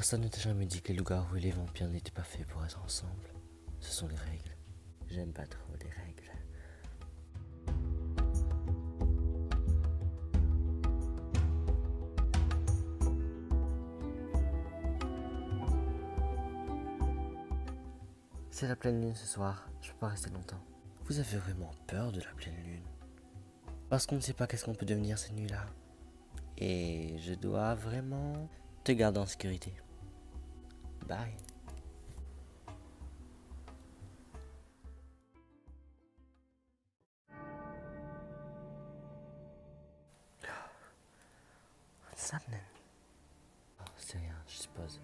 Personne ne t'a jamais dit que les loups-garous et les vampires n'étaient pas faits pour être ensemble. Ce sont les règles. J'aime pas trop les règles. C'est la pleine lune ce soir, je peux pas rester longtemps. Vous avez vraiment peur de la pleine lune? Parce qu'on ne sait pas qu'est-ce qu'on peut devenir cette nuit-là. Et je dois vraiment te garder en sécurité. Bye. What's happening? Oh, c'est rien, je suppose.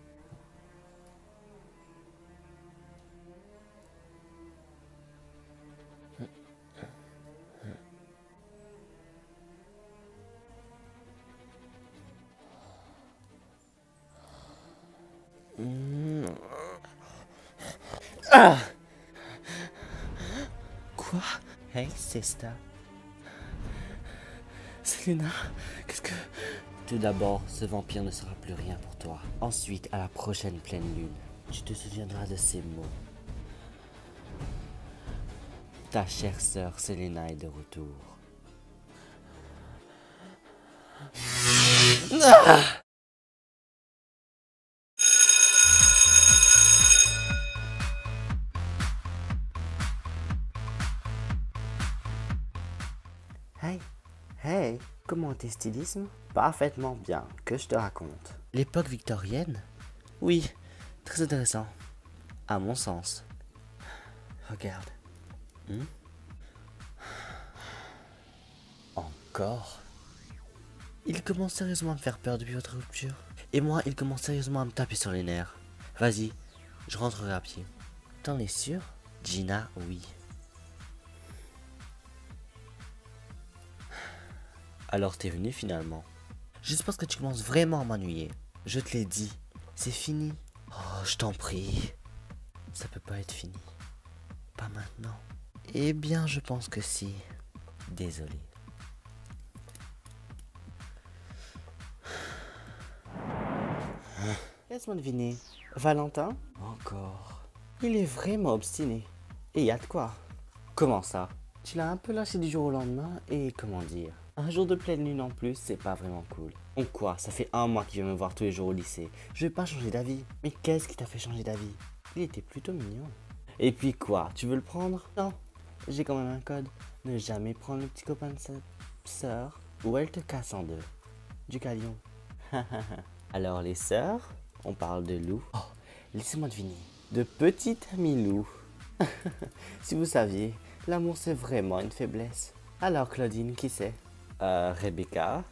Ah! Quoi? Hey, sister. Selena, qu'est-ce que... Tout d'abord, ce vampire ne sera plus rien pour toi. Ensuite, à la prochaine pleine lune, tu te souviendras de ces mots. Ta chère sœur Selena est de retour. Ah! Hey, hey, comment tes stylisme? Parfaitement bien, que je te raconte. L'époque victorienne? Oui, très intéressant. À mon sens. Regarde. Encore? Il commence sérieusement à me faire peur depuis votre rupture. Et moi, il commence sérieusement à me taper sur les nerfs. Vas-y, je rentrerai à pied. T'en es sûr? Gina, oui. Alors t'es venu finalement. Juste parce que tu commences vraiment à m'ennuyer. Je te l'ai dit, c'est fini. Oh, je t'en prie. Ça peut pas être fini. Pas maintenant. Eh bien, je pense que si. Désolé. Laisse-moi deviner. Valentin? Encore. Il est vraiment obstiné. Et y a de quoi. Comment ça? Tu l'as un peu lâché du jour au lendemain et comment dire? Un jour de pleine lune en plus, c'est pas vraiment cool. Donc quoi? Ça fait 1 mois qu'il vient me voir tous les jours au lycée. Je vais pas changer d'avis. Mais qu'est-ce qui t'a fait changer d'avis? Il était plutôt mignon. Et puis quoi? Tu veux le prendre? Non. J'ai quand même un code. Ne jamais prendre le petit copain de sa sœur ou elle te casse en deux. Du calion. Alors les sœurs, on parle de loup. Oh, laissez-moi deviner. De petites amies loups. Si vous saviez, l'amour c'est vraiment une faiblesse. Alors Claudine, qui c'est? Rebecca.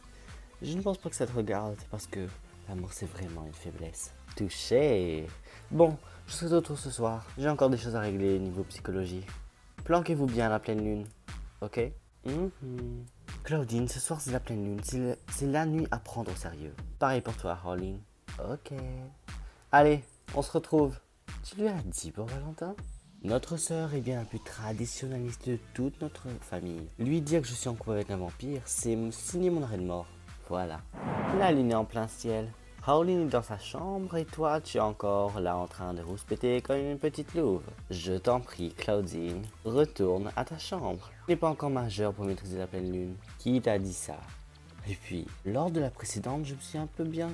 Je ne pense pas que ça te regarde parce que l'amour c'est vraiment une faiblesse. Touché. Bon, je serai de retour ce soir. J'ai encore des choses à régler niveau psychologie. Planquez-vous bien à la pleine lune, ok? Claudine, ce soir c'est la pleine lune. C'est la nuit à prendre au sérieux. Pareil pour toi, Harleen. Ok. Allez, on se retrouve. Tu lui as dit pour Valentin? Notre sœur est bien la plus traditionnaliste de toute notre famille. Lui dire que je suis en couple avec un vampire, c'est me signer mon arrêt de mort. Voilà. La lune est en plein ciel. Harleen est dans sa chambre et toi, tu es encore là en train de rouspéter comme une petite louve. Je t'en prie, Claudine, retourne à ta chambre. Tu n'es pas encore majeur pour maîtriser la pleine lune. Qui t'a dit ça? Et puis, lors de la précédente, je me suis un peu bien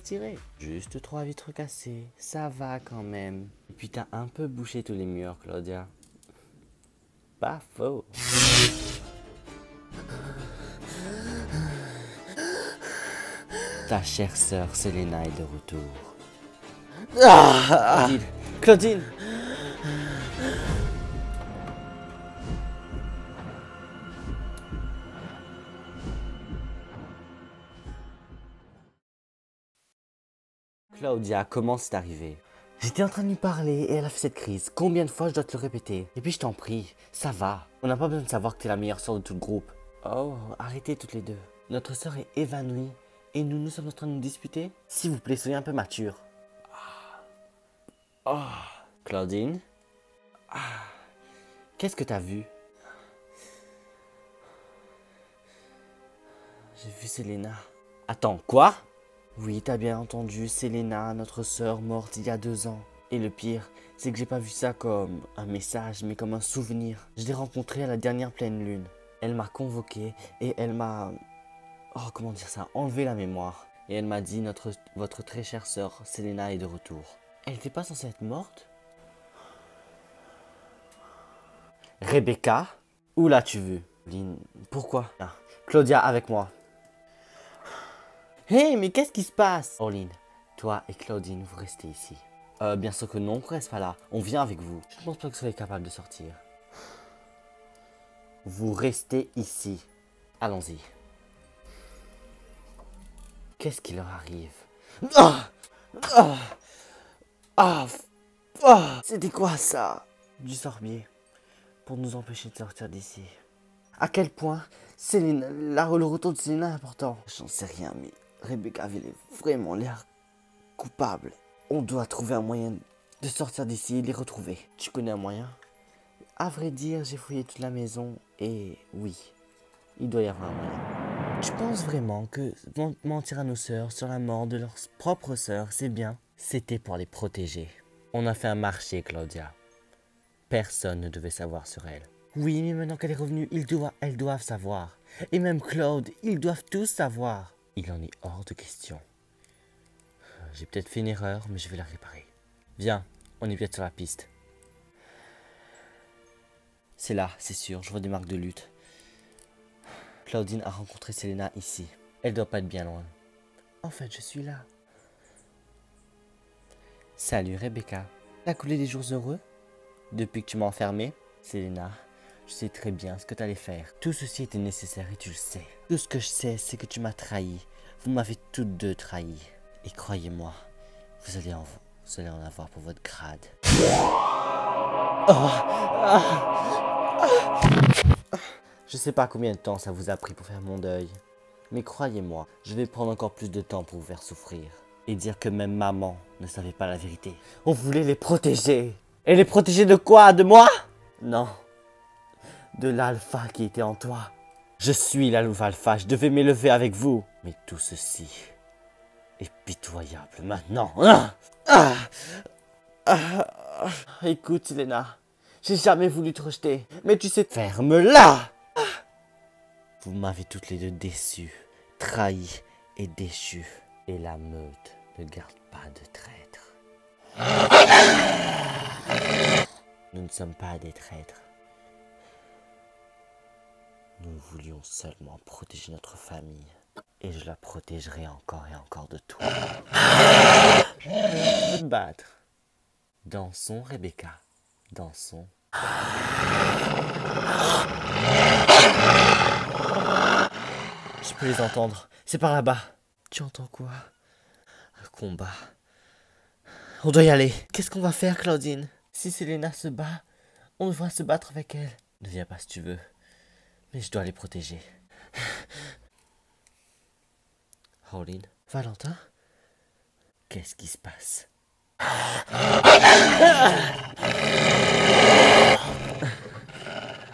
tiré. Juste 3 vitres cassées, ça va quand même. Et puis t'as un peu bouché tous les murs, Claudia. Pas faux. Ta chère sœur Selena est de retour. Claudine, Claudine. Claudia, comment c'est arrivé? J'étais en train de lui parler et elle a fait cette crise. Combien de fois je dois te le répéter? Et puis je t'en prie, ça va. On n'a pas besoin de savoir que t'es la meilleure sœur de tout le groupe. Oh, arrêtez toutes les deux. Notre sœur est évanouie et nous sommes en train de nous disputer. S'il vous plaît, soyez un peu mature. Claudine? Qu'est-ce que t'as vu? J'ai vu Selena. Attends, quoi? Oui, t'as bien entendu, Selena, notre sœur morte il y a 2 ans. Et le pire, c'est que j'ai pas vu ça comme un message, mais comme un souvenir. Je l'ai rencontrée à la dernière pleine lune. Elle m'a convoqué et elle m'a... Oh, comment dire ça? Enlevé la mémoire. Et elle m'a dit, votre très chère sœur, Selena, est de retour. Elle n'était pas censée être morte? Rebecca? Où l'as-tu vue? Lynn, pourquoi? Ah, Claudia, avec moi. Hé, mais qu'est-ce qui se passe? Orline, toi et Claudine, vous restez ici. Bien sûr que non, on reste pas là. On vient avec vous. Je ne pense pas que vous soyez capable de sortir. Vous restez ici. Allons-y. Qu'est-ce qui leur arrive? Ah! Ah! Ah! Ah! C'était quoi ça? Du sorbier. Pour nous empêcher de sortir d'ici. À quel point le retour de Selena est important? J'en sais rien, mais Rebecca avait vraiment l'air coupable. On doit trouver un moyen de sortir d'ici et les retrouver. Tu connais un moyen? À vrai dire, j'ai fouillé toute la maison et oui, il doit y avoir un moyen. Tu penses vraiment que mentir à nos sœurs sur la mort de leurs propres sœurs, c'est bien? C'était pour les protéger. On a fait un marché, Claudia. Personne ne devait savoir sur elle. Oui, mais maintenant qu'elle est revenue, elles doivent savoir. Et même Claude, ils doivent tous savoir. Il en est hors de question. J'ai peut-être fait une erreur, mais je vais la réparer. Viens, on est peut-être sur la piste. C'est là, c'est sûr, je vois des marques de lutte. Claudine a rencontré Selena ici. Elle doit pas être bien loin. En fait, je suis là. Salut Rebecca. T'as coulé des jours heureux? Depuis que tu m'as enfermé? Selena, je sais très bien ce que t'allais faire. Tout ceci était nécessaire et tu le sais. Tout ce que je sais, c'est que tu m'as trahi. Vous m'avez toutes deux trahi. Et croyez-moi, vous allez en avoir pour votre grade. Je sais pas combien de temps ça vous a pris pour faire mon deuil. Mais croyez-moi, je vais prendre encore plus de temps pour vous faire souffrir. Et dire que même maman ne savait pas la vérité. On voulait les protéger. Et les protéger de quoi? De moi? Non. De l'alpha qui était en toi. Je suis la louve alpha, je devais m'élever avec vous. Mais tout ceci est pitoyable maintenant. Écoute, Selena, j'ai jamais voulu te rejeter. Mais tu sais, ferme-la! Vous m'avez toutes les deux déçues, trahies et déchues. Et la meute ne garde pas de traîtres. Nous ne sommes pas des traîtres. Nous voulions seulement protéger notre famille. Et je la protégerai encore et encore de toi. Je veux te battre. Dansons, Rebecca. Dansons. Je peux les entendre. C'est par là-bas. Tu entends quoi? Un combat. On doit y aller. Qu'est-ce qu'on va faire, Claudine? Si Selena se bat, on devra se battre avec elle. Ne viens pas si tu veux. Mais je dois les protéger. Pauline, Valentin? Qu'est-ce qui se passe?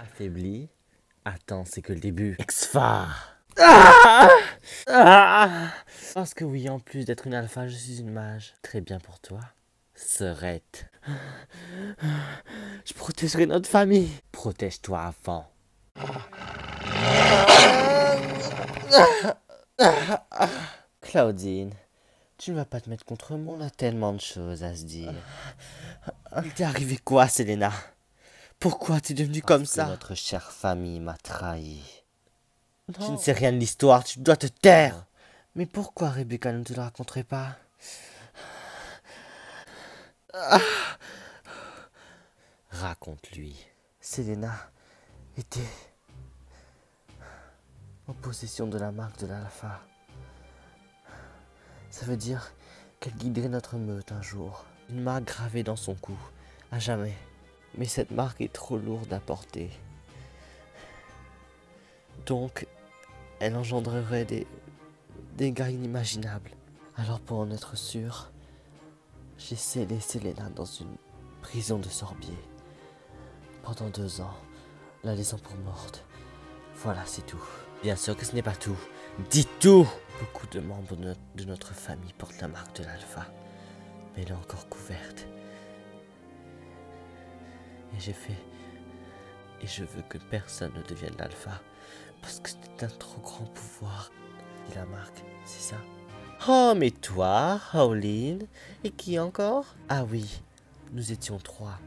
Affaibli? Attends, c'est que le début. Exphare! Parce que oui, en plus d'être une alpha, je suis une mage. Très bien pour toi. Serette. Je protégerai notre famille. Protège-toi avant. Claudine, tu ne vas pas te mettre contre moi. On a tellement de choses à se dire. Il t'est arrivé quoi, Selena? Pourquoi t'es devenue comme ça? Notre chère famille m'a trahi. Non. Tu ne sais rien de l'histoire, tu dois te taire. Mais pourquoi Rebecca ne te la raconterait pas? Raconte-lui. Selena était en possession de la marque de l'alpha. Ça veut dire qu'elle guiderait notre meute un jour. Une marque gravée dans son cou, à jamais. Mais cette marque est trop lourde à porter. Donc, elle engendrerait des dégâts inimaginables. Alors pour en être sûr, j'ai scellé Selena dans une prison de sorbier. Pendant 2 ans, la laissant pour morte. Voilà, c'est tout. Bien sûr que ce n'est pas tout. Dis tout. Beaucoup de membres de notre famille portent la marque de l'alpha, mais elle est encore couverte. Et je veux que personne ne devienne l'alpha, parce que c'est un trop grand pouvoir. Et la marque, c'est ça? Oh, mais toi, Howlin, et qui encore? Ah oui, nous étions 3.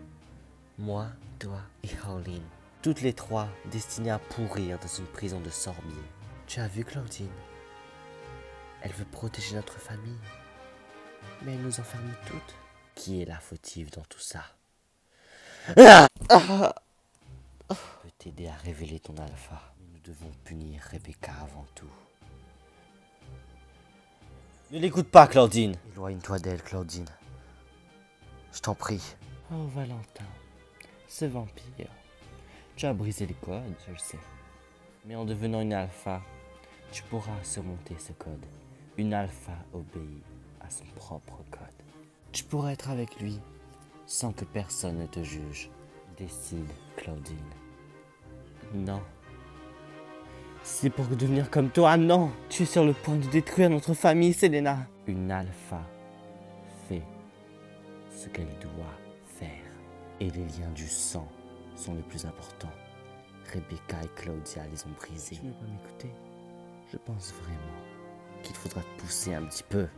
Moi, toi et Howlin. Toutes les 3 destinées à pourrir dans une prison de Sorbier. Tu as vu Claudine? Elle veut protéger notre famille. Mais elle nous enferme toutes. Qui est la fautive dans tout ça? Je peux t'aider à révéler ton alpha. Mais nous devons punir Rebecca avant tout. Ne l'écoute pas, Claudine. Éloigne-toi d'elle, Claudine. Je t'en prie. Oh, Valentin, ce vampire. Tu as brisé les codes, je le sais. Mais en devenant une alpha, tu pourras surmonter ce code. Une alpha obéit à son propre code. Tu pourras être avec lui sans que personne ne te juge. Décide, Claudine. Non. C'est pour devenir comme toi, non. Tu es sur le point de détruire notre famille, Selena. Une alpha fait ce qu'elle doit faire. Et les liens du sang sont les plus importants. Rebecca et Claudia les ont brisés. Tu ne veux pas m'écouter? Je pense vraiment qu'il faudra te pousser un petit peu.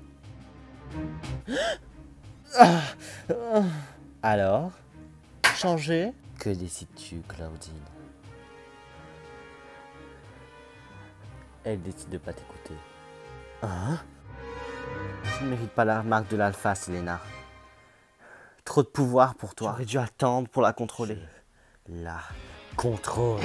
Alors, changer? Que décides-tu, Claudine? Elle décide de pas t'écouter. Hein? Tu ne mérites pas la marque de l'alpha, Selena. Trop de pouvoir pour toi. J'aurais dû attendre pour la contrôler. Je la contrôle.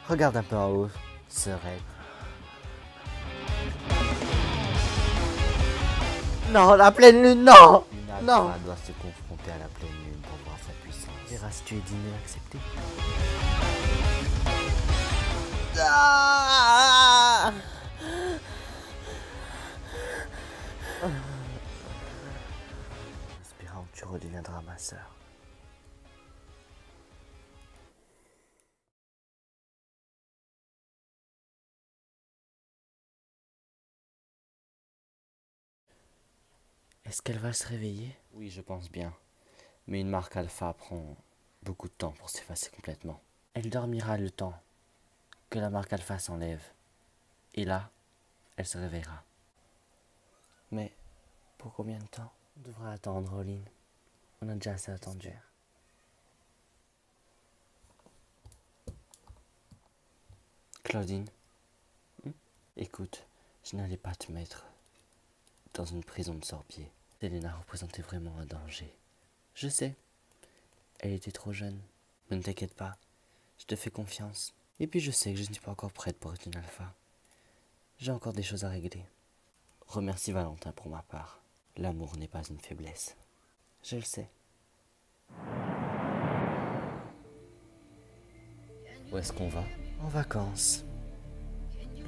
Regarde un peu en haut, ce rêve. Non, la pleine lune, non! Une alpha doit se confronter à la pleine lune pour voir sa puissance. Verras si tu es digne de l'accepter. Ah! Espérons que tu redeviendras ma sœur. Est-ce qu'elle va se réveiller? Oui, je pense bien. Mais une marque alpha prend beaucoup de temps pour s'effacer complètement. Elle dormira le temps que la marque alpha s'enlève. Et là, elle se réveillera. Mais pour combien de temps? On devra attendre, Howlin. On a déjà assez attendu. Claudine, écoute, je n'allais pas te mettre dans une prison de Sorbier. Selena représentait vraiment un danger. Je sais, elle était trop jeune. Mais ne t'inquiète pas, je te fais confiance. Et puis je sais que je ne suis pas encore prête pour être une alpha. J'ai encore des choses à régler. Remercie Valentin pour ma part. L'amour n'est pas une faiblesse. Je le sais. Où est-ce qu'on va? En vacances.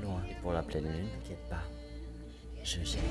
Loin. Et pour la pleine lune, t'inquiète pas. Je gère.